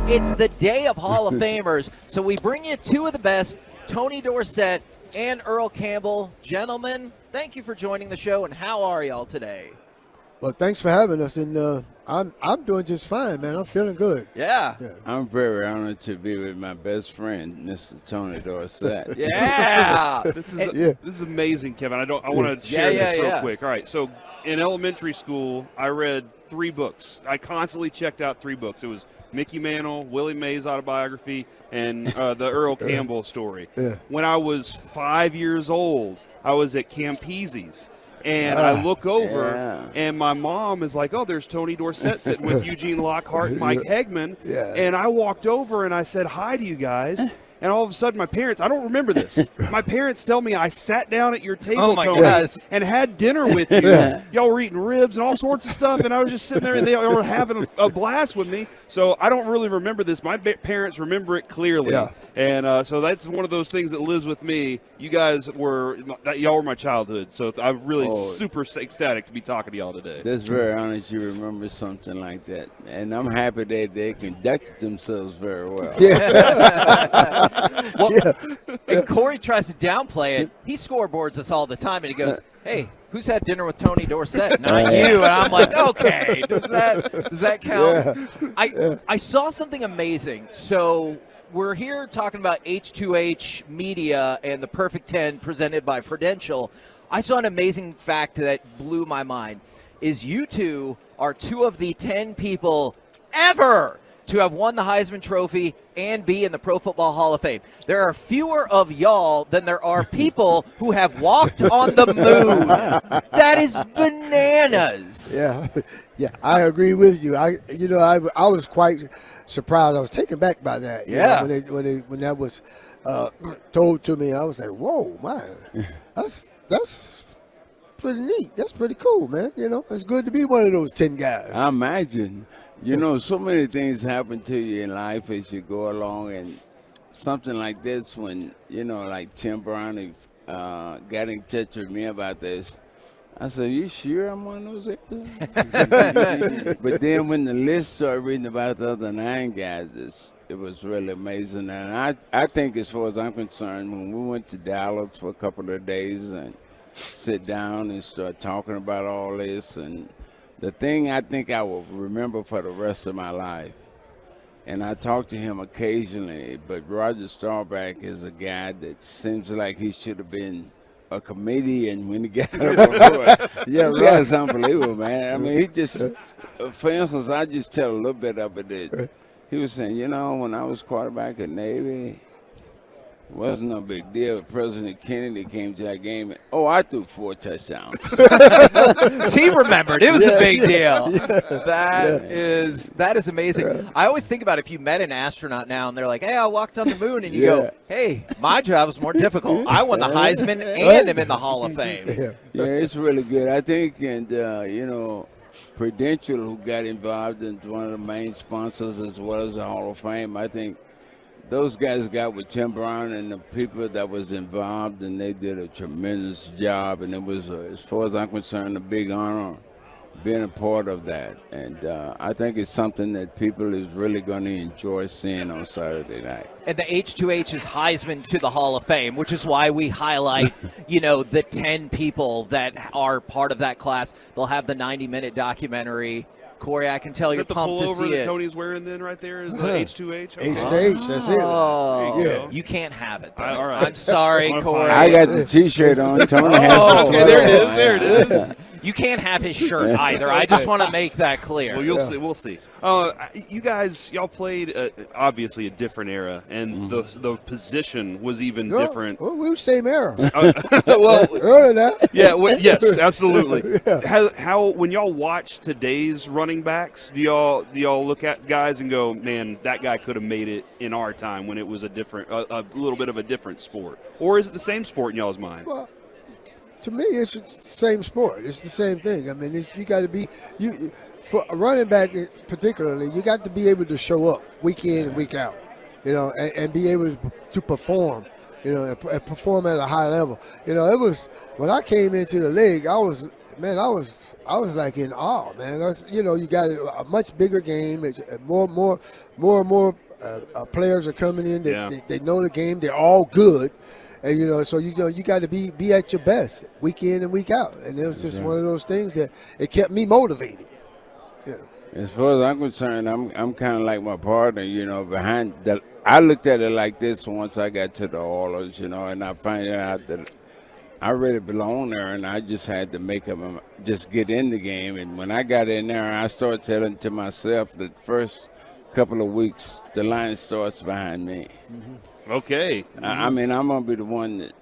It's the day of Hall of Famers, so we bring you two of the best, Tony Dorsett and Earl Campbell. Gentlemen, thank you for joining the show, and how are y'all today? Well, thanks for having us, and I'm doing just fine, man. I'm feeling good. Yeah. I'm very honored to be with my best friend, Mr. Tony Dorsett. Yeah. This is amazing, Kevin. I want to share this real quick. All right, so in elementary school, I read 3 books. I constantly checked out 3 books. It was Mickey Mantle, Willie Mays' autobiography, and the Earl Campbell story. Yeah. When I was 5 years old, I was at Campese's. And I look over, and my mom is like, oh, there's Tony Dorsett sitting with Eugene Lockhart and Mike Hegman. Yeah. And I walked over, and I said hi to you guys. And all of a sudden, my parents, I don't remember this. My parents tell me I sat down at your table, Tony, and had dinner with you. Y'all were eating ribs and all sorts of stuff, and I was just sitting there, and they were having a blast with me. So I don't really remember this. My parents remember it clearly. Yeah. And so that's one of those things that lives with me. You guys y'all were my childhood. So I'm really super ecstatic to be talking to y'all today. That's very honest you remember something like that. And I'm happy that they conducted themselves very well. Yeah. And Corey tries to downplay it. He scoreboards us all the time, and he goes, hey, who's had dinner with Tony Dorsett? Not you. And I'm like, okay, does that count? I saw something amazing. So we're here talking about H2H Media and the Perfect 10 presented by Prudential. I saw an amazing fact that blew my mind, is you two are 2 of the 10 people ever to have won the Heisman Trophy and be in the Pro Football Hall of Fame. There are fewer of y'all than there are people who have walked on the moon. That is bananas. Yeah, I agree with you. I was quite surprised. I was taken back by that. When that was told to me, I was like, whoa, man, that's pretty neat. That's pretty cool, man. It's good to be one of those 10 guys. I imagine. So many things happen to you in life as you go along, and something like this when, like Tim Brown got in touch with me about this. I said, you sure I'm one of those actors? But then when the list started reading about the other 9 guys, it was really amazing. And I think as far as I'm concerned, when we went to Dallas for a couple of days and sit down and start talking about all this, and the thing I think I will remember for the rest of my life, and I talk to him occasionally, but Roger Staubach is a guy that seems like he should have been a comedian when he got up on board. This guy's unbelievable, man. I mean, he just, for instance, I just tell a little bit of it. He was saying, when I was quarterback at Navy, it wasn't no big deal. President Kennedy came to that game. I threw 4 touchdowns. He remembered. It was a big deal. That is amazing. I always think about if you met an astronaut now and they're like, hey, I walked on the moon. And you go, hey, my job was more difficult. I won the Heisman and am in the Hall of Fame. Yeah, it's really good. I think, and, Prudential, who got involved in one of the main sponsors as well as the Hall of Fame, I think those guys got with Tim Brown and the people that was involved, and they did a tremendous job. And it was, as far as I'm concerned, a big honor being a part of that. And I think it's something that people is really going to enjoy seeing on Saturday night. And the H2H is Heisman to the Hall of Fame, which is why we highlight, the 10 people that are part of that class. They'll have the 90-minute documentary. Corey, I can tell you're pumped to see it. That Tony's wearing then right there is the H2H? H2H, that's it. Oh, you can't have it, though. All right. I'm sorry, Corey. I got the T-shirt on. Tony has okay, there it is. You can't have his shirt either. I just want to make that clear. Well, you'll see. We'll see. You guys, y'all played obviously a different era, and the position was even different. Well, we were same era. Well, earlier that. Yeah. Yes, absolutely. How when y'all watch today's running backs, do y'all look at guys and go, man, that guy could have made it in our time when it was a little bit of a different sport, or is it the same sport in y'all's mind? Well, to me, it's the same sport. It's the same thing. I mean, you got to be for a running back particularly. You got to be able to show up week in and week out, and be able to perform, and perform at a high level. It was when I came into the league, I was man, I was like in awe, man. You got a much bigger game. It's more and more players are coming in. They know the game. They're all good, and so you got to be at your best week in and week out. And it was just one of those things that it kept me motivated. Yeah. As far as I'm concerned, I'm kind of like my partner. Behind that, I looked at it like this once I got to the Oilers, and I found out that I really belong there, and I just had to make them just get in the game. And when I got in there, I started telling to myself that first couple of weeks, the line starts behind me. Mm-hmm. Okay. I mean, I'm going to be the one that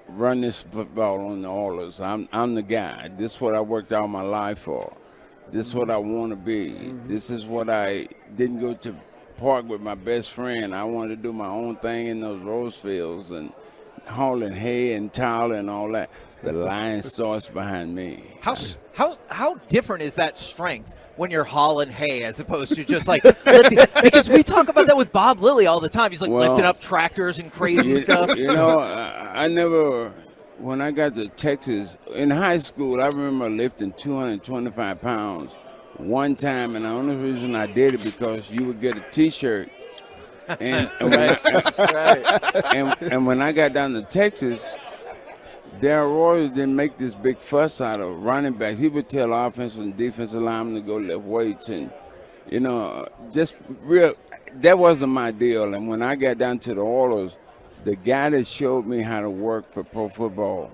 run this football on the Oilers. I'm the guy. This is what I worked all my life for. This is what I want to be. Mm-hmm. This is what I didn't go to park with my best friend. I wanted to do my own thing in those rose fields and hauling hay and towel and all that. The line starts behind me. How different is that strength when you're hauling hay as opposed to just like lifting? Because we talk about that with Bob Lilly all the time. He's like lifting up tractors and crazy stuff. I never, when I got to Texas, in high school, I remember lifting 225 pounds one time, and the only reason I did it because you would get a T-shirt. And when I got down to Texas, Darryl Roy didn't make this big fuss out of running back. He would tell offensive and defensive linemen to go lift weights, and just real. That wasn't my deal. And when I got down to the Oilers, the guy that showed me how to work for pro football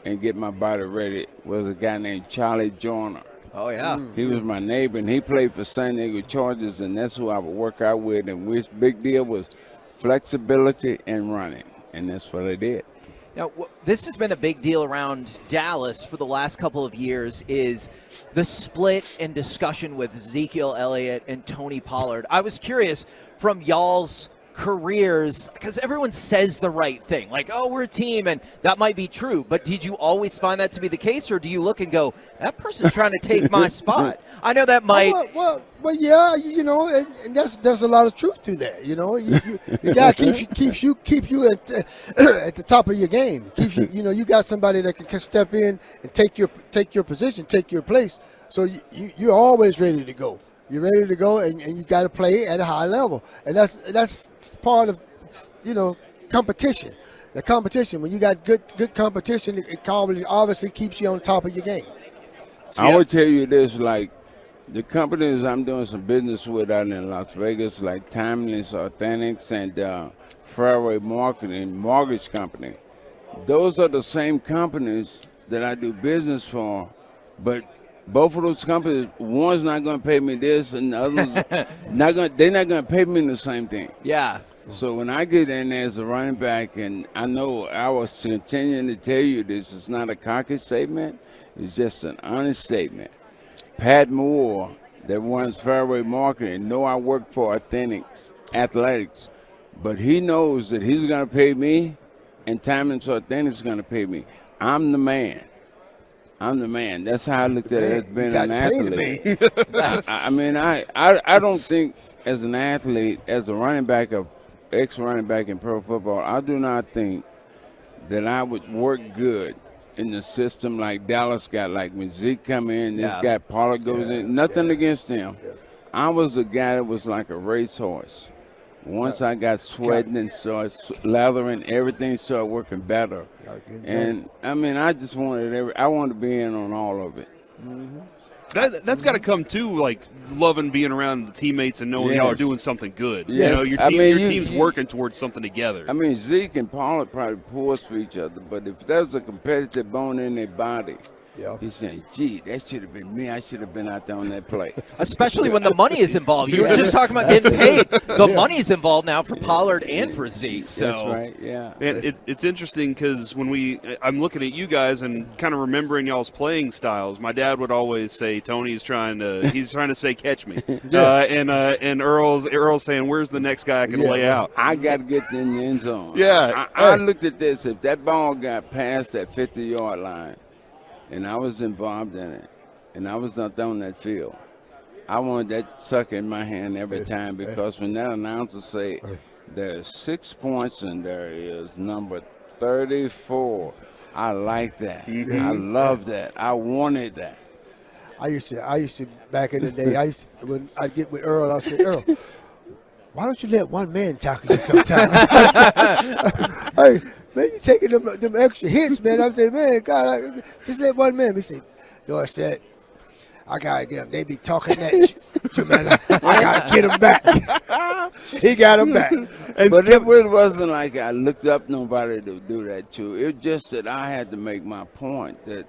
and get my body ready was a guy named Charlie Joyner. Oh, yeah. He was my neighbor, and he played for San Diego Chargers, and that's who I would work out with. And his big deal was flexibility and running, and that's what I did. Now, this has been a big deal around Dallas for the last couple of years, is the split and discussion with Ezekiel Elliott and Tony Pollard. I was curious from y'all's careers, because everyone says the right thing, like, oh, we're a team, and that might be true, but did you always find that to be the case, or do you look and go, that person's trying to take my spot? I know that might... Well, yeah, and there's a lot of truth to that. The guy keeps you at the top of your game. Keeps you, you got somebody that can step in and take your position, take your place. So you're always ready to go. You're ready to go, and you got to play at a high level, and that's part of competition. The competition, when you got good competition, it obviously keeps you on top of your game. I would tell you this, like the companies I'm doing some business with out in Las Vegas, like Timeless Authentics and Fairway Marketing Mortgage Company. Those are the same companies that I do business for, but both of those companies, one's not going to pay me this, and the other's they're not going to pay me the same thing. Yeah. So when I get in there as a running back, and I know I was continuing to tell you this, it's not a cocky statement, it's just an honest statement. Pat Moore, that runs Fairway Marketing, know I work for Athletics, but he knows that he's going to pay me, and Timeless Authentics is going to pay me. I'm the man. That's how I looked at it as being an athlete. I don't think as an athlete, as a running back, ex-running back in pro football, I do not think that I would work good in the system like Dallas got. Like when Zeke come in, this guy Pollard goes in. Nothing against him. Yeah. I was a guy that was like a racehorse. Once I got sweating and started lathering, everything started working better. And, I just wanted I wanted to be in on all of it. Mm-hmm. That's got to come, too, like loving being around the teammates and knowing y'all are doing something good. Yes. Your team's working towards something together. Zeke and Pollard probably pulls for each other, but if there's a competitive bone in their body, he's saying, gee, that should have been me. I should have been out there on that play. Especially when the money is involved. You were just talking about getting paid. The money's involved now for Pollard and for Zeke. So. That's right, yeah. And it's interesting because I'm looking at you guys and kind of remembering y'all's playing styles. My dad would always say, Tony's trying to say, catch me. And Earl's saying, where's the next guy I can lay out? I got to get in the end zone. Yeah. I looked at this. If that ball got past that 50-yard line, and I was involved in it, and I was not on that field, I wanted that sucker in my hand every time, because when that announcer say there's 6 points and there is number 34. I like that. I love that. I wanted that. I used to back in the day. When I'd get with Earl, I'd say, Earl, why don't you let one man tackle you sometimes? Hey, man, you taking them extra hits, man. I'm saying, man, God, just let one man. He said, Dorsett, I gotta get him. They be talking that shit, man. I gotta get him back. He got him back. But it really wasn't like I looked up nobody to do that to. It was just that I had to make my point that,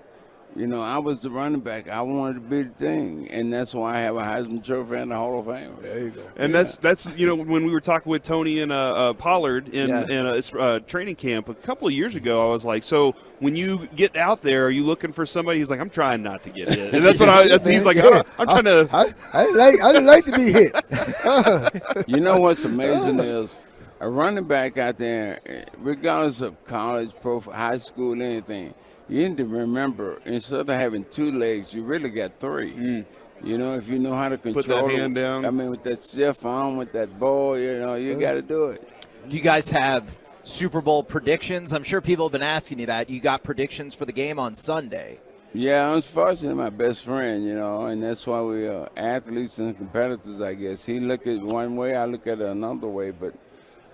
you know, I was the running back. I wanted to be the thing, and that's why I have a Heisman Trophy and a Hall of Fame. There you go. And that's you know, when we were talking with Tony and Pollard in a training camp a couple of years ago, I was like, so when you get out there, are you looking for somebody? He's like, I'm trying not to get hit. And that's what he's like, I'm trying to. I didn't like to be hit. You know what's amazing is a running back out there, regardless of college, high school, anything. You need to remember, instead of having 2 legs, you really got 3. You know, if you know how to control Put that hand down. I mean, with that stiff arm, with that ball, you know, you got to do it. Do you guys have Super Bowl predictions? I'm sure people have been asking you that. You got predictions for the game on Sunday. Yeah, unfortunately, my best friend, you know, and that's why we are athletes and competitors, I guess. He look at it one way, I look at it another way. But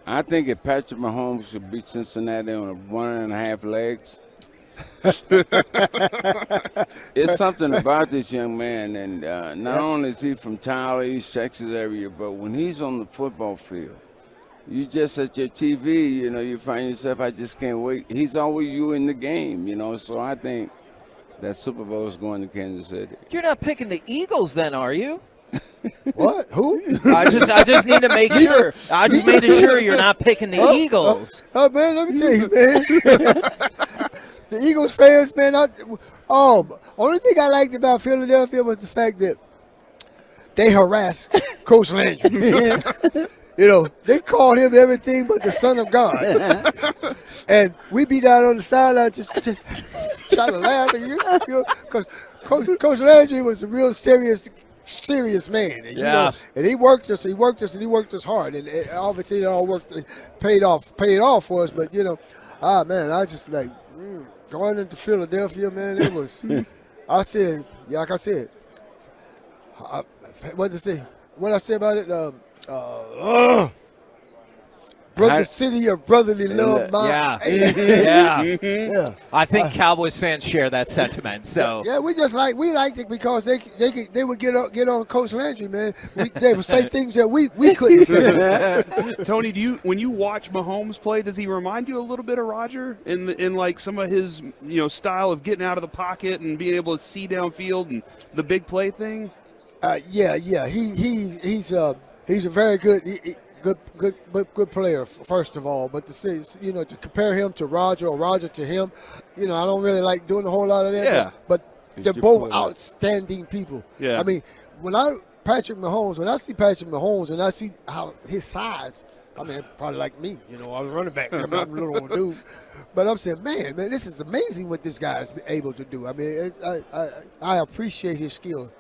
I think if Patrick Mahomes should beat Cincinnati on 1.5 legs, it's something about this young man, and not only is he from Tyler, East Texas area, but when he's on the football field, you just at your TV, you know, you find yourself, I just can't wait. He's always you in the game, you know, so I think that Super Bowl is going to Kansas City. You're not picking the Eagles then, are you? What? Who? I just need to make sure. I just made sure you're not picking the Eagles. Oh, man, let me tell you, man. The Eagles fans, man, only thing I liked about Philadelphia was the fact that they harassed Coach Landry. You know, they called him everything but the Son of God. And we be down on the sideline just trying to laugh at you know, because Coach Landry was a real serious man. And, you know, and he worked us hard. And obviously it all paid off for us. But, you know, man, I just like going into Philadelphia, man, it was, I said, like I said, what I say about it? City of brotherly love. Yeah. I think Cowboys fans share that sentiment. So yeah, we liked it because they would get on Coach Landry, man. They would say things that we couldn't say. Tony, when you watch Mahomes play, does he remind you a little bit of Roger in like some of his style of getting out of the pocket and being able to see downfield and the big play thing? Yeah. He's a very good player, first of all. But to say, to compare him to Roger or Roger to him, I don't really like doing a whole lot of that. Yeah. But they're both outstanding people. Yeah. I mean, when I see Patrick Mahomes and I see how his size, I mean, probably like me, I'm a running back. I'm a little old dude. But I'm saying, man, this is amazing what this guy is able to do. I mean, I appreciate his skill.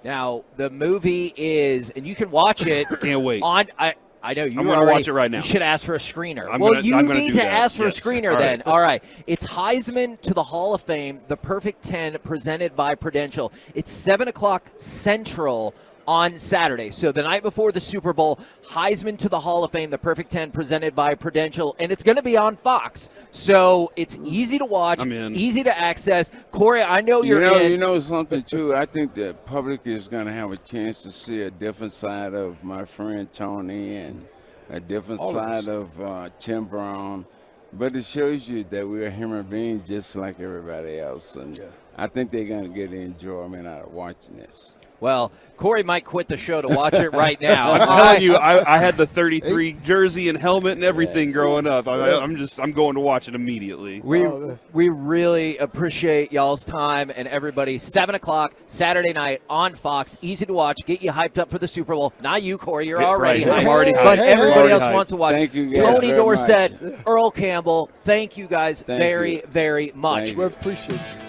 Now, the movie is, and you can watch it. Can't wait. I know you I'm going to watch it right now. You should ask for a screener. You need to ask for a screener then. Right. All right. It's Heisman to the Hall of Fame, The Perfect 10, presented by Prudential. It's 7 o'clock Central on Saturday. So the night before the Super Bowl, Heisman to the Hall of Fame, The Perfect 10, presented by Prudential. And it's going to be on Fox. So it's easy to watch, easy to access. Corey, I know you're in. You know something, too? I think the public is going to have a chance to see a different side of my friend Tony and a different side of Tim Brown. But it shows you that we're human beings just like everybody else. And I think they're going to get enjoyment out of watching this. Well, Corey might quit the show to watch it right now. I'm telling you, I had the 33 jersey and helmet and everything growing up. I'm going to watch it immediately. We really appreciate y'all's time and everybody. 7 o'clock Saturday night on Fox. Easy to watch. Get you hyped up for the Super Bowl. Not you, Corey. You're already hyped. I'm already hyped. But everybody else wants to watch. Thank you guys Tony very Dorsett, much. Earl Campbell. Thank you guys very, very much. We appreciate you.